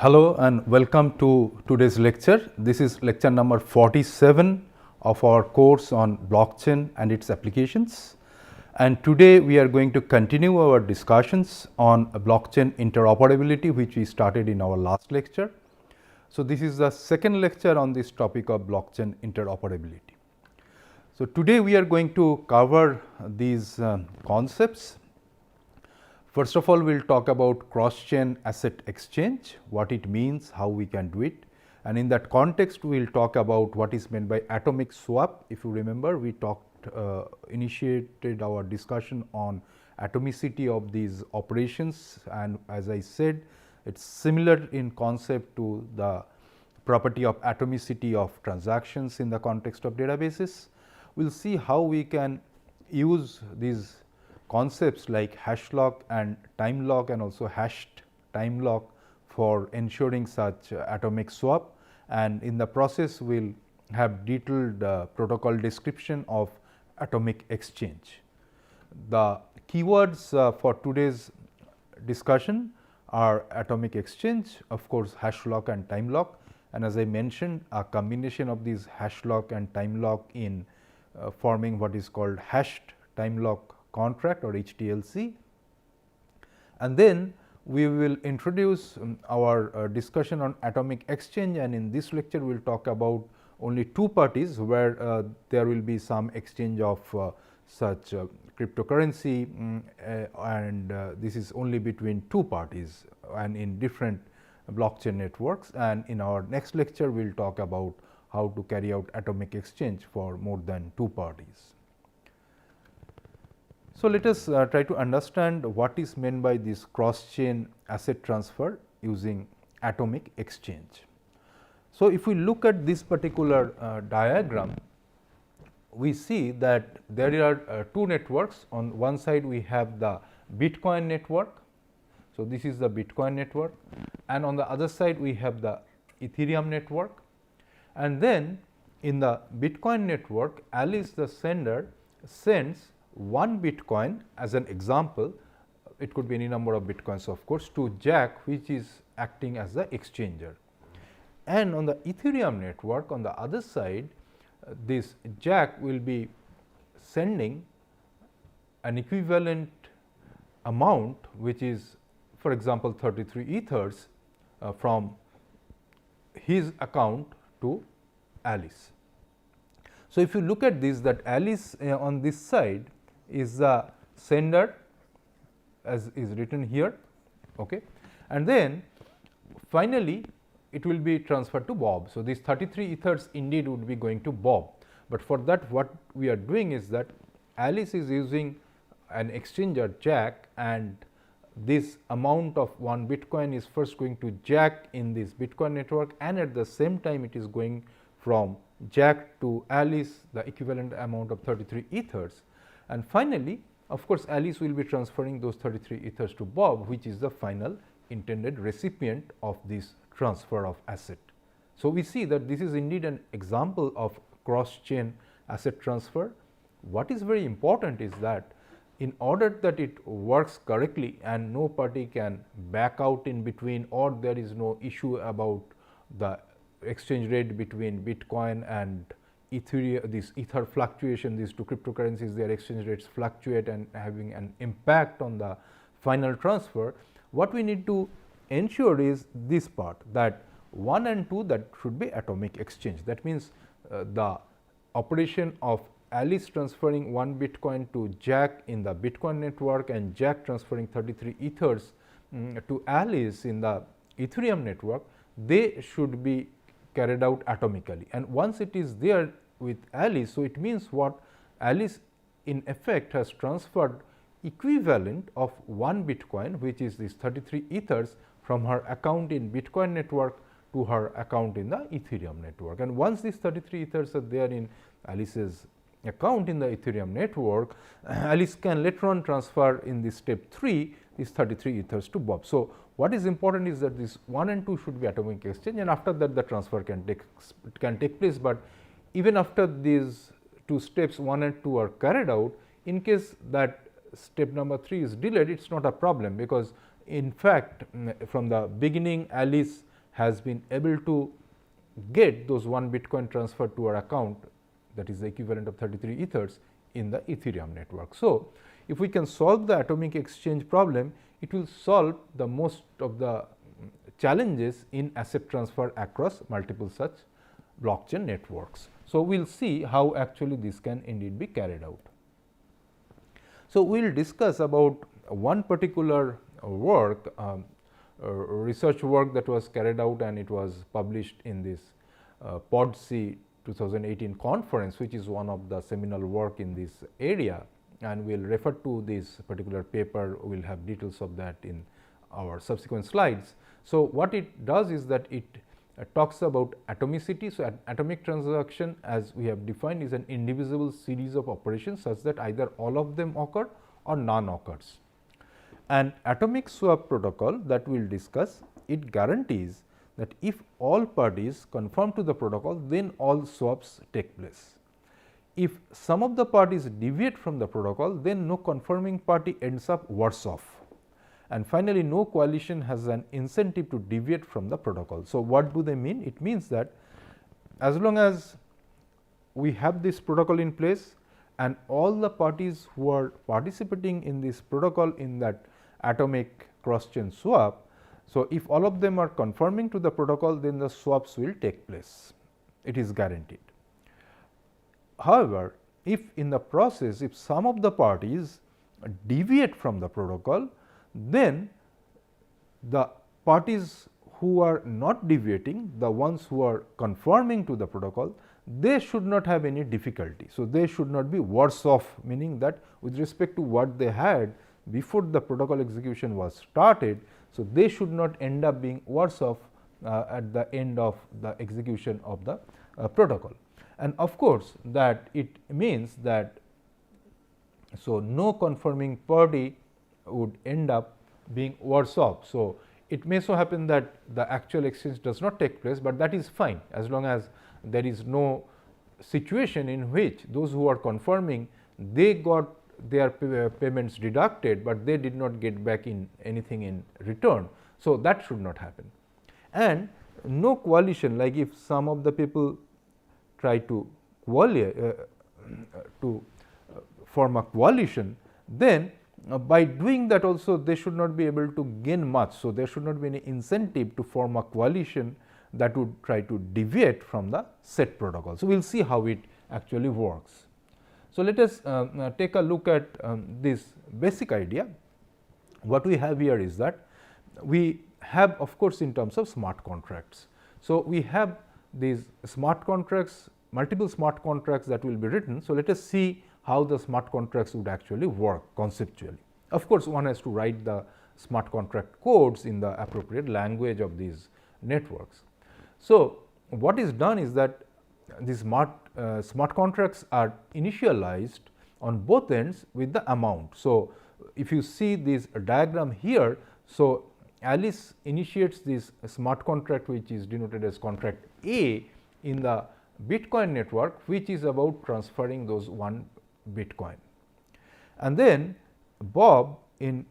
Hello and welcome to today's lecture. This is lecture number 47 of our course on blockchain and its applications. And today we are going to continue our discussions on blockchain interoperability, which we started in our last lecture. So, this is the second lecture on this topic of blockchain interoperability. So, today we are going to cover these concepts. First of all, we will talk about cross-chain asset exchange, what it means, how we can do it, and in that context, we will talk about what is meant by atomic swap. If you remember, we initiated our discussion on atomicity of these operations, and as I said, it is similar in concept to the property of atomicity of transactions in the context of databases. We will see how we can use these concepts like hash lock and time lock and also hashed time lock for ensuring such atomic swap, and in the process we will have detailed protocol description of atomic exchange. The keywords for today's discussion are atomic exchange, of course hash lock and time lock, and as I mentioned, a combination of these hash lock and time lock in forming what is called hashed time lock contract or HTLC, and then we will introduce our discussion on atomic exchange, and in this lecture we will talk about only two parties where there will be some exchange of such cryptocurrency and this is only between two parties and in different blockchain networks, and in our next lecture we will talk about how to carry out atomic exchange for more than two parties. So, let us try to understand what is meant by this cross chain asset transfer using atomic exchange. So, if we look at this particular diagram, we see that there are two networks. On one side we have the Bitcoin network. So, this is the Bitcoin network, and on the other side we have the Ethereum network, and then in the Bitcoin network, Alice the sender sends one Bitcoin as an example, it could be any number of Bitcoins of course, to Jack, which is acting as the exchanger. And on the Ethereum network, on the other side, this Jack will be sending an equivalent amount, which is for example 33 ethers from his account to Alice. So, if you look at this, that Alice on this side is the sender as is written here, okay, and then finally it will be transferred to Bob. So, these 33 ethers indeed would be going to Bob, but for that what we are doing is that Alice is using an exchanger Jack, and this amount of one Bitcoin is first going to Jack in this Bitcoin network, and at the same time it is going from Jack to Alice the equivalent amount of 33 ethers. And finally, of course, Alice will be transferring those 33 ethers to Bob, which is the final intended recipient of this transfer of asset. So, we see that this is indeed an example of cross chain asset transfer. What is very important is that in order that it works correctly and no party can back out in between, or there is no issue about the exchange rate between Bitcoin and Ethereum, this ether fluctuation, these two cryptocurrencies, their exchange rates fluctuate and having an impact on the final transfer. What we need to ensure is this part, that 1 and 2, that should be atomic exchange. That means the operation of Alice transferring one Bitcoin to Jack in the Bitcoin network and Jack transferring 33 ethers to Alice in the Ethereum network, they should be carried out atomically, and once it is there with Alice, so it means what Alice in effect has transferred equivalent of one Bitcoin, which is this 33 ethers from her account in Bitcoin network to her account in the Ethereum network, and once these 33 ethers are there in Alice's account in the Ethereum network, Alice can later on transfer in this step 3 these 33 ethers to Bob. So, what is important is that this 1 and 2 should be atomic exchange, and after that the transfer can take place, but even after these two steps 1 and 2 are carried out, in case that step number 3 is delayed, it is not a problem, because in fact, from the beginning Alice has been able to get those 1 Bitcoin transferred to our account, that is the equivalent of 33 ethers in the Ethereum network. So, if we can solve the atomic exchange problem, it will solve the most of the challenges in asset transfer across multiple such blockchain networks. So, we will see how actually this can indeed be carried out. So, we will discuss about one particular work, research work that was carried out and it was published in this PODC 2018 conference, which is one of the seminal work in this area, and we will refer to this particular paper. We will have details of that in our subsequent slides. So, what it does is that it talks about atomicity. So, atomic transaction, as we have defined, is an indivisible series of operations such that either all of them occur or none occurs. And atomic swap protocol that we will discuss, it guarantees that if all parties conform to the protocol, then all swaps take place. If some of the parties deviate from the protocol, then no conforming party ends up worse off. And finally, no coalition has an incentive to deviate from the protocol. So, what do they mean? It means that as long as we have this protocol in place and all the parties who are participating in this protocol in that atomic cross chain swap, so if all of them are conforming to the protocol, then the swaps will take place. It is guaranteed. However, if in the process, if some of the parties deviate from the protocol, then the parties who are not deviating, the ones who are conforming to the protocol, they should not have any difficulty. So, they should not be worse off, meaning that with respect to what they had before the protocol execution was started, so they should not end up being worse off at the end of the execution of the protocol. And of course, that it means that, so no conforming party would end up being worse off. So, it may so happen that the actual exchange does not take place, but that is fine as long as there is no situation in which those who are conforming, they got their payments deducted, but they did not get back in anything in return. So, that should not happen. And no coalition, like if some of the people try to form a coalition, then by doing that also they should not be able to gain much. So, there should not be any incentive to form a coalition that would try to deviate from the set protocol. So, we will see how it actually works. So, let us take a look at this basic idea. What we have here is that we have, of course, in terms of smart contracts. So, we have these smart contracts, multiple smart contracts that will be written. So, let us see how the smart contracts would actually work conceptually. Of course, one has to write the smart contract codes in the appropriate language of these networks. So, what is done is that these smart contracts are initialized on both ends with the amount. So, if you see this diagram here, so Alice initiates this smart contract, which is denoted as contract A in the Bitcoin network, which is about transferring those 1 Bitcoin. And then Bob in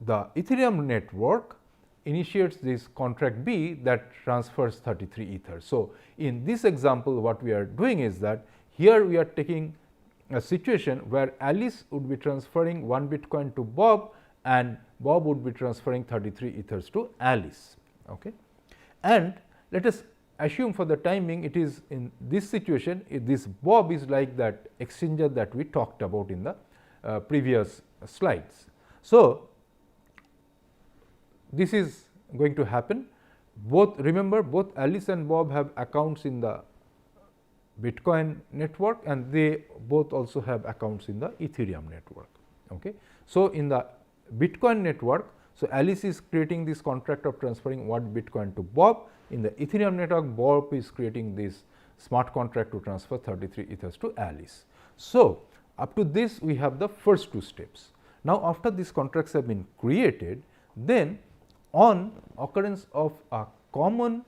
the Ethereum network initiates this contract B that transfers 33 ethers. So, in this example, what we are doing is that here we are taking a situation where Alice would be transferring 1 Bitcoin to Bob and Bob would be transferring 33 ethers to Alice. Okay. And let us assume for the time being, it is in this situation, this Bob is like that exchanger that we talked about in the previous slides. So, this is going to happen. Both, remember, both Alice and Bob have accounts in the Bitcoin network and they both also have accounts in the Ethereum network. Okay. So, in the Bitcoin network, so Alice is creating this contract of transferring 1 Bitcoin to Bob. In the Ethereum network, Bob is creating this smart contract to transfer 33 ethers to Alice. So, up to this we have the first 2 steps. Now, after these contracts have been created, then on occurrence of a common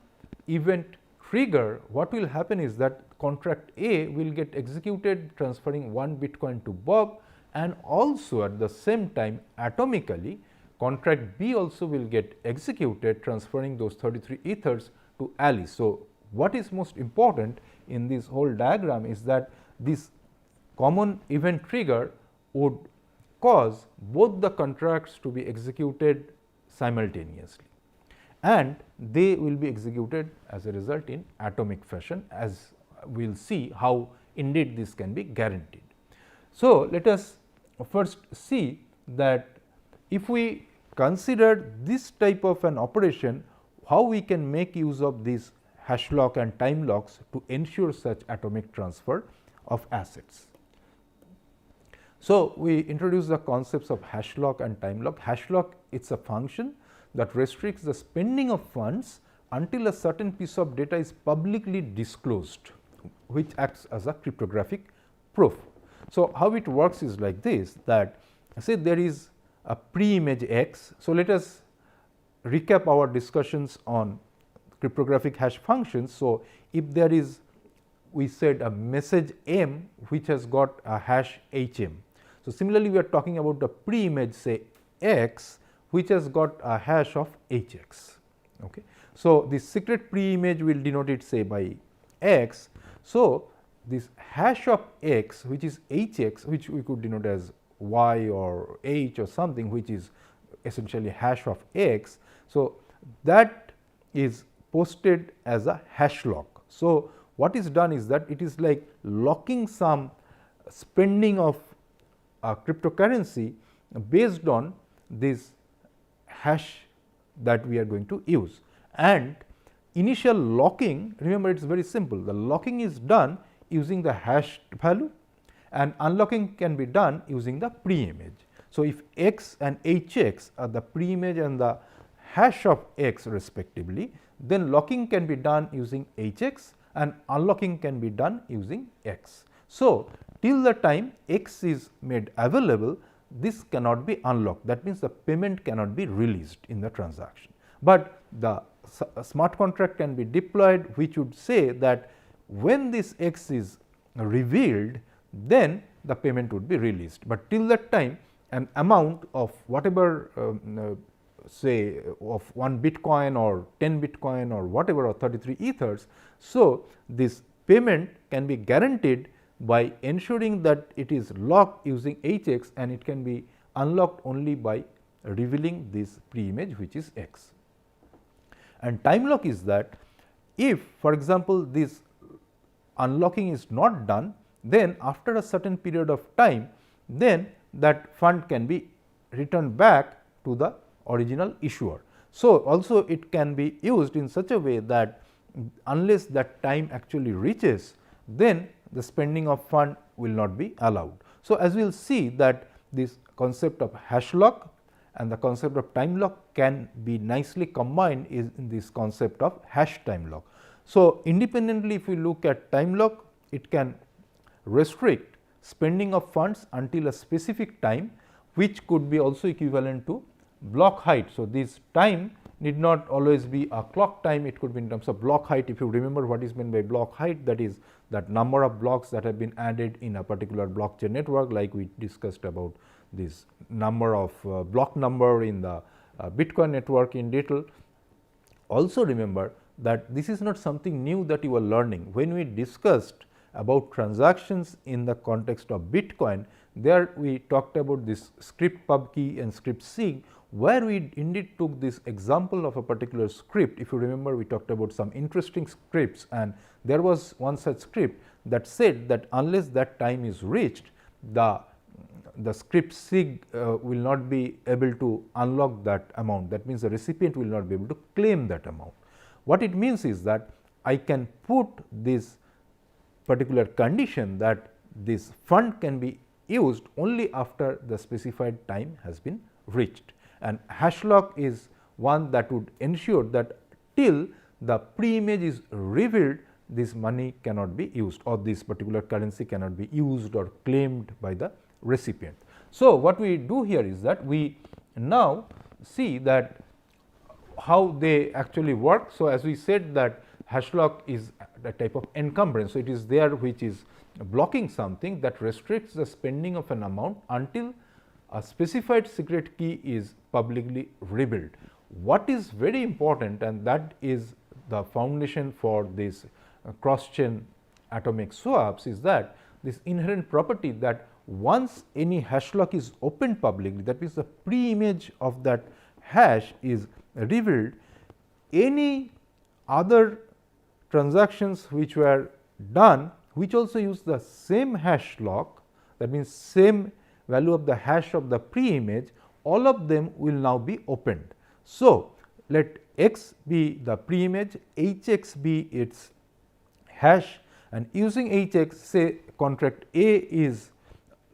event trigger, what will happen is that contract A will get executed transferring 1 Bitcoin to Bob, and also at the same time atomically contract B also will get executed, transferring those 33 ethers to Alice. So, what is most important in this whole diagram is that this common event trigger would cause both the contracts to be executed simultaneously, and they will be executed as a result in atomic fashion, as we will see how indeed this can be guaranteed. So, let us first see that if we consider this type of an operation, how we can make use of these hash lock and time locks to ensure such atomic transfer of assets. So, we introduce the concepts of hash lock and time lock. Hash lock, it is a function that restricts the spending of funds until a certain piece of data is publicly disclosed, which acts as a cryptographic proof. So, how it works is like this, that say there is a pre-image X. So, let us recap our discussions on cryptographic hash functions. So, if there is, we said, a message M which has got a hash HM. So, similarly, we are talking about the pre-image, say X, which has got a hash of HX. Okay. So, this secret pre-image will denote it, say, by X. So, this hash of X, which is HX, which we could denote as Y or H or something, which is essentially hash of X. So, that is posted as a hash lock. So, what is done is that it is like locking some spending of a cryptocurrency based on this hash that we are going to use. And initial locking, remember, it is very simple. The locking is done using the hashed value, and unlocking can be done using the pre-image. So, if X and HX are the pre-image and the hash of X respectively, then locking can be done using HX and unlocking can be done using X. So, till the time X is made available, this cannot be unlocked. That means, the payment cannot be released in the transaction, but the smart contract can be deployed, which would say that when this X is revealed, then the payment would be released, but till that time an amount of whatever say of 1 Bitcoin or 10 Bitcoin or whatever, or 33 ethers. So, this payment can be guaranteed by ensuring that it is locked using HX, and it can be unlocked only by revealing this pre-image, which is X. And time lock is that if, for example, this unlocking is not done, then after a certain period of time, then that fund can be returned back to the original issuer. So, also it can be used in such a way that unless that time actually reaches, then the spending of fund will not be allowed. So, as we will see that this concept of hash lock and the concept of time lock can be nicely combined in this concept of hash time lock. So, independently, if we look at time lock, it can restrict spending of funds until a specific time, which could be also equivalent to block height. So, this time need not always be a clock time, it could be in terms of block height. If you remember what is meant by block height, that is that number of blocks that have been added in a particular blockchain network, like we discussed about this number of block number in the Bitcoin network in detail. Also remember that this is not something new that you are learning. When we discussed about transactions in the context of Bitcoin, there we talked about this script pub key and script sig, where we indeed took this example of a particular script. If you remember, we talked about some interesting scripts, and there was one such script that said that unless that time is reached, the script sig will not be able to unlock that amount. That means, the recipient will not be able to claim that amount. What it means is that I can put this particular condition that this fund can be used only after the specified time has been reached, and hash lock is one that would ensure that till the pre-image is revealed, this money cannot be used, or this particular currency cannot be used or claimed by the recipient. So, what we do here is that we now see that how they actually work. So, as we said that hash lock is a type of encumbrance. So, it is there which is blocking something that restricts the spending of an amount until a specified secret key is publicly revealed. What is very important, and that is the foundation for this cross-chain atomic swaps, is that this inherent property that once any hash lock is opened publicly, that means the pre-image of that hash is revealed, any other transactions which were done which also use the same hash lock, that means same value of the hash of the pre-image, all of them will now be opened. So, let x be the pre-image, hx be its hash, and using hx, say contract A is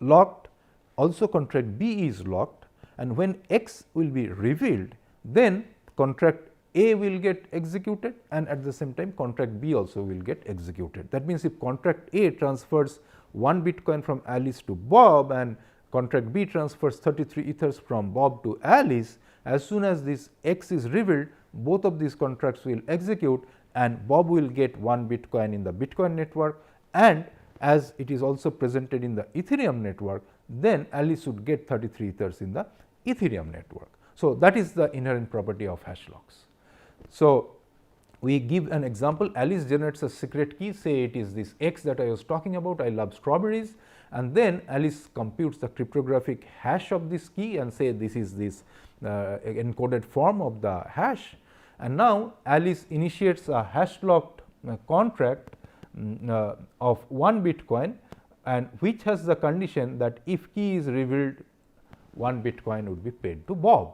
locked, also contract B is locked, and when x will be revealed, then contract A will get executed and at the same time contract B also will get executed. That means, if contract A transfers 1 Bitcoin from Alice to Bob and contract B transfers 33 ethers from Bob to Alice, as soon as this x is revealed, both of these contracts will execute and Bob will get 1 Bitcoin in the Bitcoin network, and as it is also presented in the Ethereum network, then Alice would get 33 ethers in the Ethereum network. So, that is the inherent property of hash locks. So, we give an example. Alice generates a secret key, say it is this x that I was talking about, I love strawberries, and then Alice computes the cryptographic hash of this key and say this is this encoded form of the hash, and now Alice initiates a hash locked contract of 1 Bitcoin, and which has the condition that if key is revealed, 1 Bitcoin would be paid to Bob.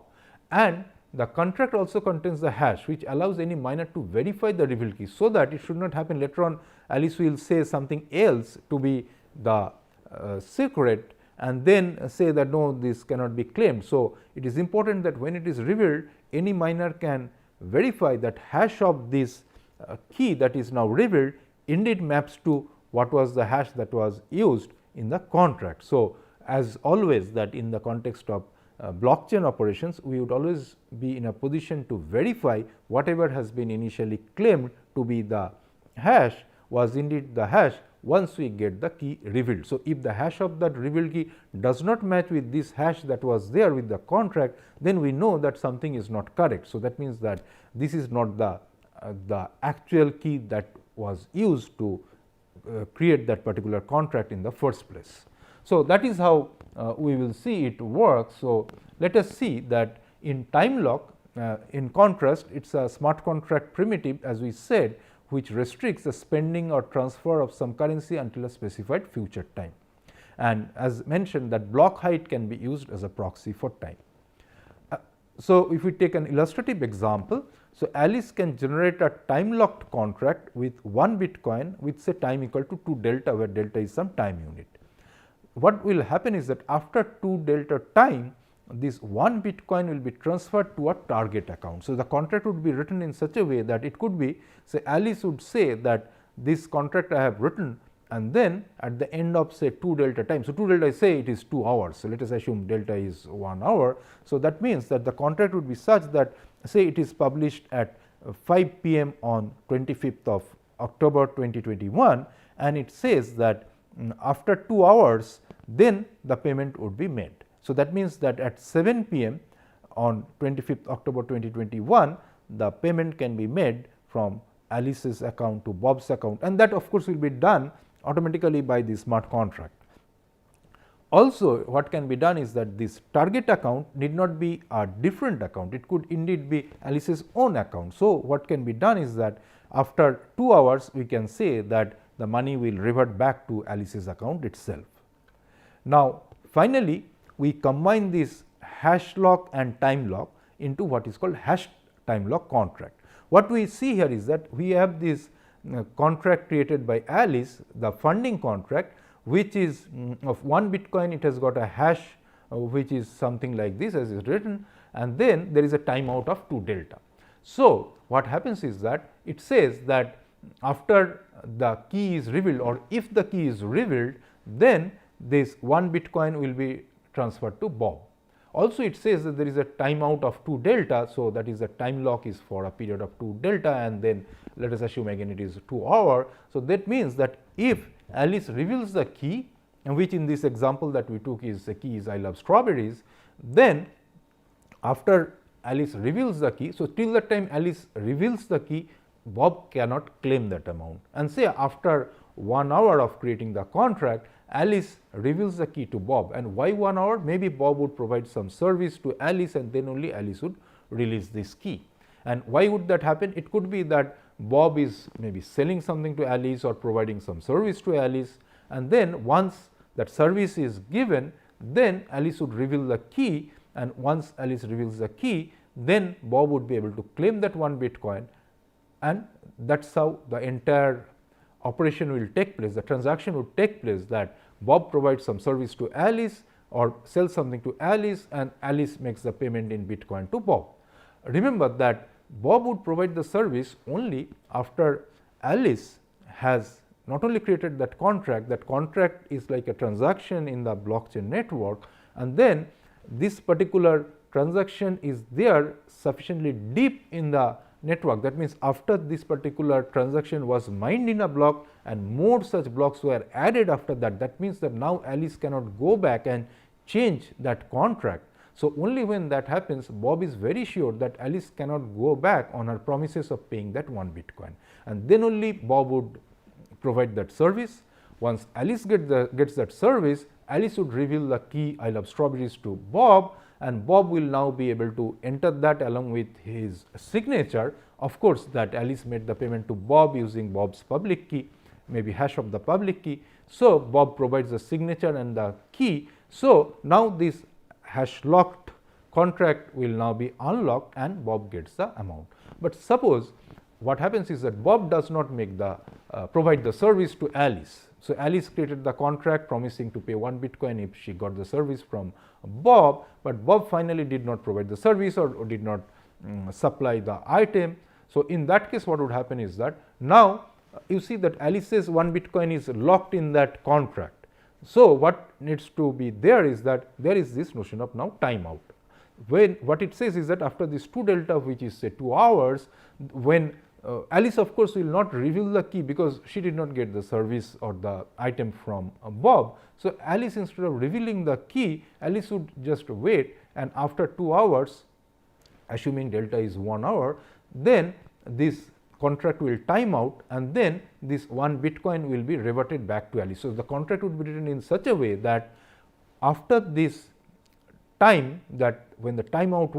And the contract also contains the hash which allows any miner to verify the revealed key, so that it should not happen later on Alice will say something else to be the secret and then say that no, this cannot be claimed. So, it is important that when it is revealed, any miner can verify that hash of this key that is now revealed indeed maps to what was the hash that was used in the contract. So, as always that in the context of blockchain operations, we would always be in a position to verify whatever has been initially claimed to be the hash was indeed the hash once we get the key revealed. So, if the hash of that revealed key does not match with this hash that was there with the contract, then we know that something is not correct. So, that means that this is not the actual key that was used to create that particular contract in the first place. So, that is how we will see it works. So, let us see that in time lock, in contrast, it is a smart contract primitive, as we said, which restricts the spending or transfer of some currency until a specified future time. And as mentioned, that block height can be used as a proxy for time. So, if we take an illustrative example, so Alice can generate a time locked contract with 1 Bitcoin with say time equal to 2 delta, where delta is some time unit. What will happen is that after 2 delta time, this 1 Bitcoin will be transferred to a target account. So, the contract would be written in such a way that it could be, say Alice would say that this contract I have written, and then at the end of say 2 delta time. So, 2 delta I say it is 2 hours. So, let us assume delta is 1 hour. So, that means that the contract would be such that say it is published at 5 p.m. on 25th of October 2021, and it says that after 2 hours then the payment would be made. So, that means that at 7 p.m. on 25th October 2021, the payment can be made from Alice's account to Bob's account, and that of course will be done automatically by the smart contract. Also, what can be done is that this target account need not be a different account, it could indeed be Alice's own account. So, what can be done is that after 2 hours we can say that the money will revert back to Alice's account itself. Now, finally, we combine this hash lock and time lock into what is called hash time lock contract. What we see here is that we have this contract created by Alice, the funding contract, which is of 1 Bitcoin. It has got a hash which is something like this as is written, and then there is a timeout of 2 delta. So, what happens is that it says that after the key is revealed, or if the key is revealed, then this 1 Bitcoin will be transferred to Bob. Also, it says that there is a timeout of 2 delta. So, that is the time lock is for a period of 2 delta, and then let us assume again it is 2 hour. So, that means that if Alice reveals the key, and which in this example that we took is the key is I love strawberries, then after Alice reveals the key, so till the time Alice reveals the key, Bob cannot claim that amount, and say after 1 hour of creating the contract, Alice reveals the key to Bob, and why 1 hour? Maybe Bob would provide some service to Alice and then only Alice would release this key. And why would that happen? It could be that Bob is maybe selling something to Alice or providing some service to Alice, and then once that service is given, then Alice would reveal the key, and once Alice reveals the key, then Bob would be able to claim that 1 Bitcoin, and that is how the entire operation will take place. The transaction would take place that Bob provides some service to Alice or sells something to Alice, and Alice makes the payment in Bitcoin to Bob. Remember that Bob would provide the service only after Alice has not only created that contract is like a transaction in the blockchain network, and then this particular transaction is there sufficiently deep in the network. That means, after this particular transaction was mined in a block and more such blocks were added after that, that means that now Alice cannot go back and change that contract. So, only when that happens, Bob is very sure that Alice cannot go back on her promises of paying that 1 Bitcoin, and then only Bob would provide that service. Once Alice gets that service, Alice would reveal the key I love strawberries to Bob, and Bob will now be able to enter that along with his signature. Of course, that Alice made the payment to Bob using Bob's public key, maybe hash of the public key. So, Bob provides the signature and the key. So, now this hash locked contract will now be unlocked and Bob gets the amount. But suppose what happens is that Bob does not make the provide the service to Alice. So, Alice created the contract promising to pay 1 Bitcoin if she got the service from Bob, but Bob finally did not provide the service or did not supply the item. So, in that case what would happen is that now you see that Alice's 1 Bitcoin is locked in that contract. So, what needs to be there is that there is this notion of now timeout. When what it says is that after this 2 delta, which is say 2 hours, when Alice of course will not reveal the key because she did not get the service or the item from Bob. So, Alice, instead of revealing the key, Alice would just wait, and after 2 hours, assuming delta is 1 hour, then this contract will time out, and then this 1 Bitcoin will be reverted back to Alice. So, the contract would be written in such a way that after this time, that when the timeout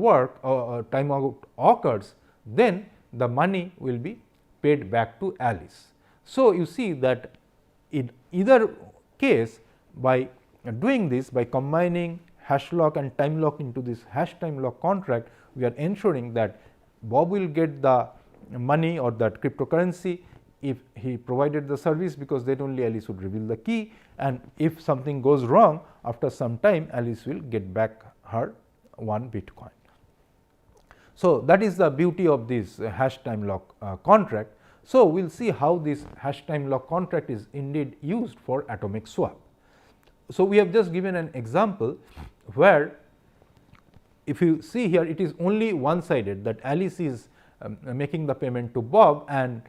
timeout occurs, then the money will be paid back to Alice. So, you see that in either case, by doing this, by combining hash lock and time lock into this hash time lock contract, we are ensuring that Bob will get the money or that cryptocurrency if he provided the service, because then only Alice would reveal the key, and if something goes wrong, after some time Alice will get back her 1 Bitcoin. So, that is the beauty of this hash time lock contract. So, we will see how this hash time lock contract is indeed used for atomic swap. So, we have just given an example where, if you see here, it is only one sided, that Alice is making the payment to Bob, and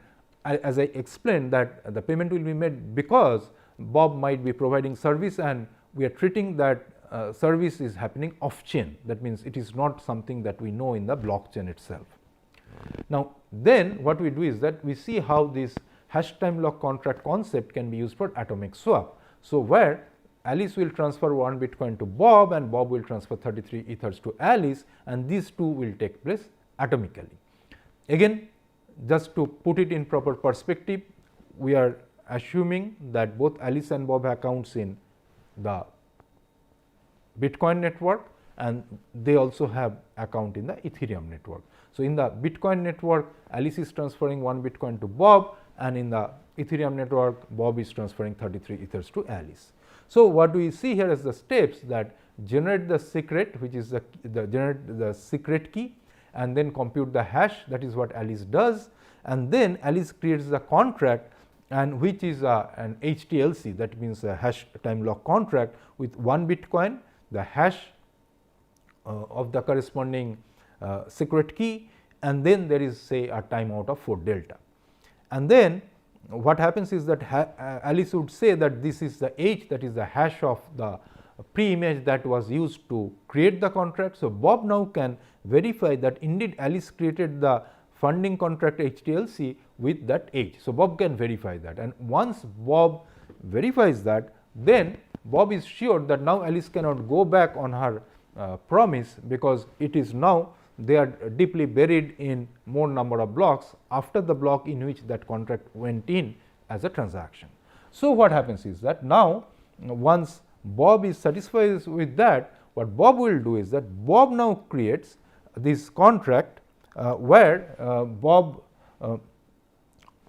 as I explained that the payment will be made because Bob might be providing service, and we are treating that service is happening off chain. That means, it is not something that we know in the blockchain itself. Now, then what we do is that we see how this hash time lock contract concept can be used for atomic swap. So, where Alice will transfer 1 Bitcoin to Bob and Bob will transfer 33 ethers to Alice, and these two will take place atomically. Again, just to put it in proper perspective, we are assuming that both Alice and Bob have accounts in the Bitcoin network, and they also have account in the Ethereum network. So, in the Bitcoin network, Alice is transferring 1 Bitcoin to Bob, and in the Ethereum network, Bob is transferring 33 ethers to Alice. So, what do we see here is the steps that generate the secret, which is generate the secret key, and then compute the hash, that is what Alice does, and then Alice creates the contract, and which is an HTLC, that means a hash time lock contract with 1 Bitcoin, the hash of the corresponding secret key, and then there is say a timeout of 4 delta. And then what happens is that Alice would say that this is the H, that is the hash of the pre-image that was used to create the contract. So, Bob now can verify that indeed Alice created the funding contract HTLC with that H. So, Bob can verify that, and once Bob verifies that, then Bob is sure that now Alice cannot go back on her promise, because it is now they are deeply buried in more number of blocks after the block in which that contract went in as a transaction. So, what happens is that now once Bob is satisfied with that, what Bob will do is that Bob now creates this contract where Bob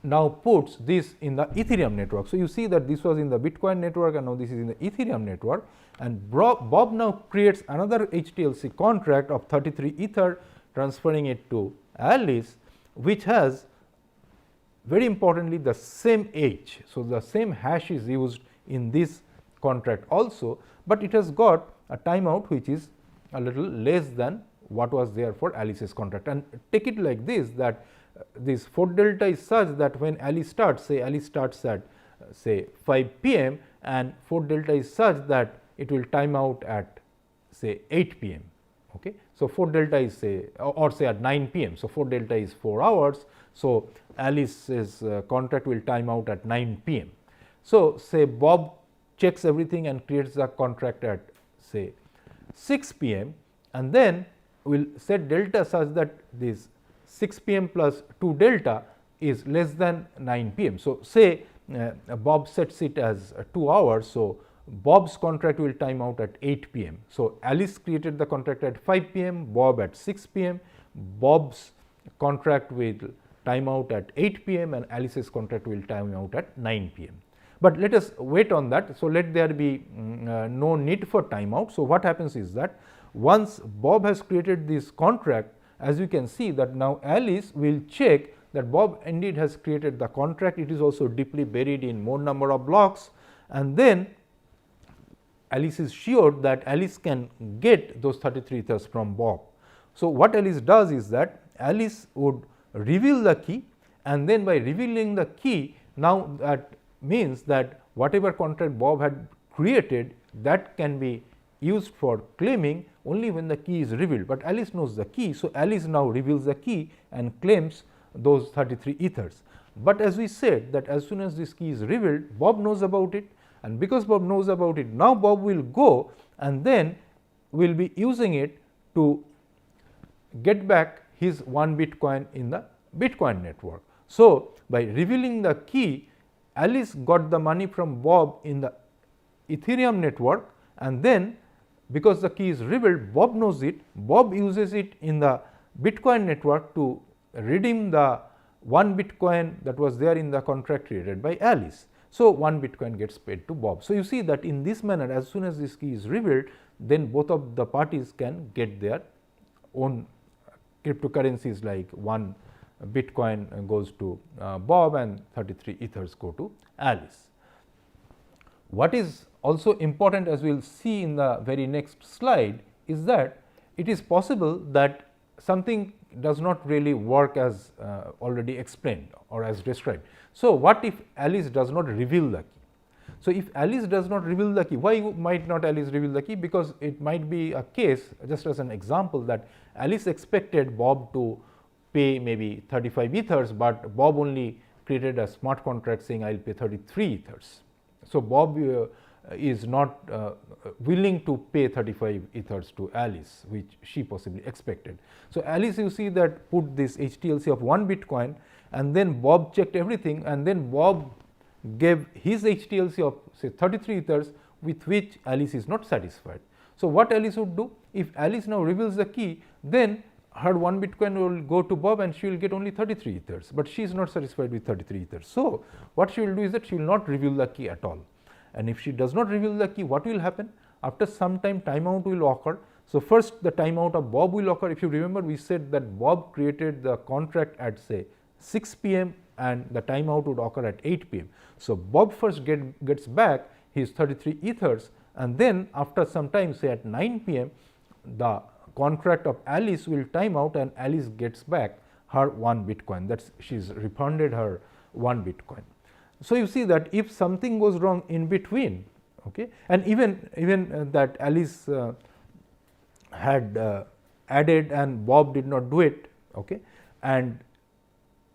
now puts this in the Ethereum network. So, you see that this was in the Bitcoin network and now this is in the Ethereum network, and Bob now creates another HTLC contract of 33 Ether, transferring it to Alice, which has very importantly the same H. So, the same hash is used in this contract also, but it has got a timeout which is a little less than what was there for Alice's contract. And take it like this, that this 4 delta is such that when Alice starts, say Alice starts at say 5 p.m. and 4 delta is such that it will time out at say 8 p.m. Okay. So, 4 delta is say or say at 9 p.m. So, 4 delta is 4 hours. So, Alice's contract will time out at 9 p.m. So, say Bob checks everything and creates the contract at say 6 p.m. and then will set delta such that this 6 p.m. plus 2 delta is less than 9 p.m. So, say Bob sets it as 2 hours. So, Bob's contract will time out at 8 p.m. So, Alice created the contract at 5 p.m., Bob at 6 p.m., Bob's contract will time out at 8 p.m. and Alice's contract will time out at 9 p.m. But let us wait on that. So, let there be no need for timeout. So, what happens is that once Bob has created this contract, as you can see that now Alice will check that Bob indeed has created the contract. It is also deeply buried in more number of blocks, and then Alice is sure that Alice can get those 33 ethers from Bob. So, what Alice does is that Alice would reveal the key, and then by revealing the key, now that means that whatever contract Bob had created, that can be used for claiming only when the key is revealed, but Alice knows the key. So, Alice now reveals the key and claims those 33 ethers. But as we said that as soon as this key is revealed, Bob knows about it, and because Bob knows about it, now Bob will go and then will be using it to get back his 1 Bitcoin in the Bitcoin network. So, by revealing the key, Alice got the money from Bob in the Ethereum network, and then because the key is revealed, Bob knows it, Bob uses it in the Bitcoin network to redeem the 1 Bitcoin that was there in the contract created by Alice. So, 1 Bitcoin gets paid to Bob. So, you see that in this manner, as soon as this key is revealed, then both of the parties can get their own cryptocurrencies, like 1 Bitcoin goes to Bob and 33 ethers go to Alice. What is also important, as we will see in the very next slide, is that it is possible that something does not really work as already explained or as described. So, what if Alice does not reveal the key? So, if Alice does not reveal the key, why might not Alice reveal the key? Because it might be a case, just as an example, that Alice expected Bob to pay maybe 35 ethers, but Bob only created a smart contract saying I will pay 33 ethers. So, Bob is not willing to pay 35 ethers to Alice, which she possibly expected. So, Alice, you see that put this HTLC of 1 Bitcoin, and then Bob checked everything, and then Bob gave his HTLC of say 33 ethers, with which Alice is not satisfied. So, what Alice would do? If Alice now reveals the key, then her 1 Bitcoin will go to Bob and she will get only 33 ethers, but she is not satisfied with 33 ethers. So, what she will do is that she will not reveal the key at all, and if she does not reveal the key, what will happen? After some time, timeout will occur. So, first the timeout of Bob will occur. If you remember, we said that Bob created the contract at say 6 p.m. and the timeout would occur at 8 p.m. So, Bob first gets back his 33 ethers, and then after some time, say at 9 p.m., the contract of Alice will time out and Alice gets back her 1 Bitcoin, that is she is refunded her 1 Bitcoin. So, you see that if something goes wrong in between, okay, and even that Alice had added and Bob did not do it, okay, and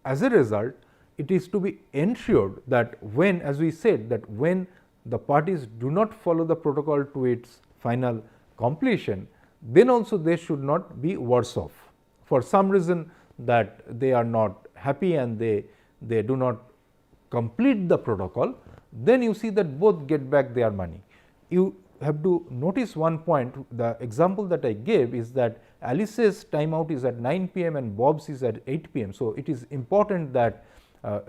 as a result it is to be ensured that when, as we said, that when the parties do not follow the protocol to its final completion, then also they should not be worse off for some reason that they are not happy and they do not complete the protocol, then you see that both get back their money. You have to notice one point, the example that I gave is that Alice's timeout is at 9 p.m. and Bob's is at 8 p.m. So, it is important that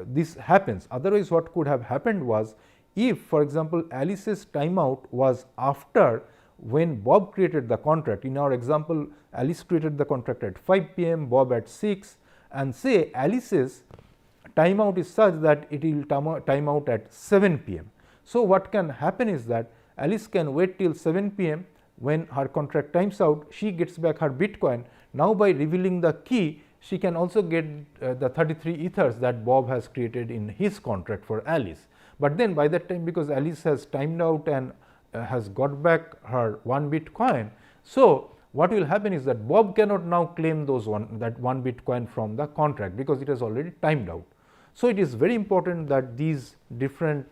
this happens, otherwise what could have happened was, if for example Alice's timeout was after when Bob created the contract. In our example, Alice created the contract at 5 p.m., Bob at 6, and say Alice's timeout is such that it will time out at 7 p.m. So, what can happen is that Alice can wait till 7 p.m. when her contract times out, she gets back her Bitcoin. Now, by revealing the key, she can also get the 33 ethers that Bob has created in his contract for Alice. But then by that time, because Alice has timed out and has got back her 1 Bitcoin, so what will happen is that Bob cannot now claim those that 1 Bitcoin from the contract, because it has already timed out. So, it is very important that these different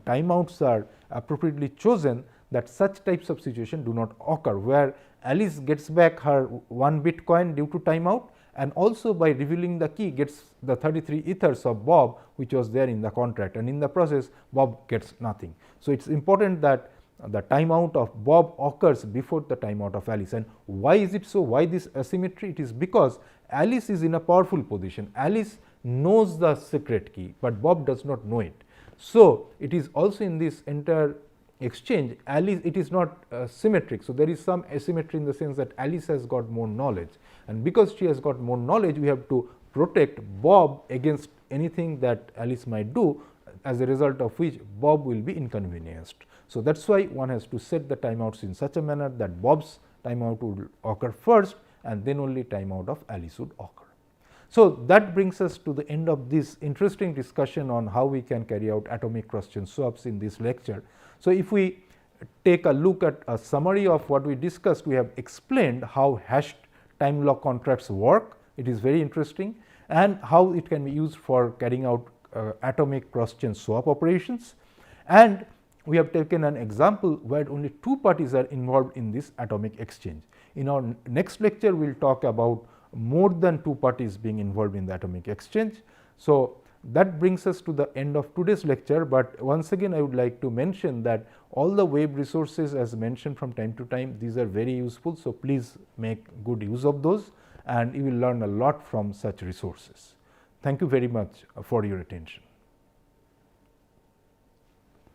timeouts are appropriately chosen, that such types of situation do not occur, where Alice gets back her 1 Bitcoin due to timeout, and also by revealing the key gets the 33 ethers of Bob which was there in the contract, and in the process Bob gets nothing. So, it is important that the timeout of Bob occurs before the timeout of Alice. And why is it so? Why this asymmetry? It is because Alice is in a powerful position. Alice knows the secret key, but Bob does not know it. So, it is also in this entire exchange, Alice, it is not symmetric. So, there is some asymmetry in the sense that Alice has got more knowledge, and because she has got more knowledge, we have to protect Bob against anything that Alice might do, as a result of which Bob will be inconvenienced. So, that is why one has to set the timeouts in such a manner that Bob's timeout would occur first, and then only timeout of Alice would occur. So, that brings us to the end of this interesting discussion on how we can carry out atomic cross-chain swaps in this lecture. So, if we take a look at a summary of what we discussed, we have explained how hashed time lock contracts work. It is very interesting, and how it can be used for carrying out atomic cross-chain swap operations. And we have taken an example where only two parties are involved in this atomic exchange. In our next lecture, we will talk about more than two parties being involved in the atomic exchange. So, that brings us to the end of today's lecture, but once again I would like to mention that all the web resources, as mentioned from time to time, these are very useful. So, please make good use of those, and you will learn a lot from such resources. Thank you very much for your attention.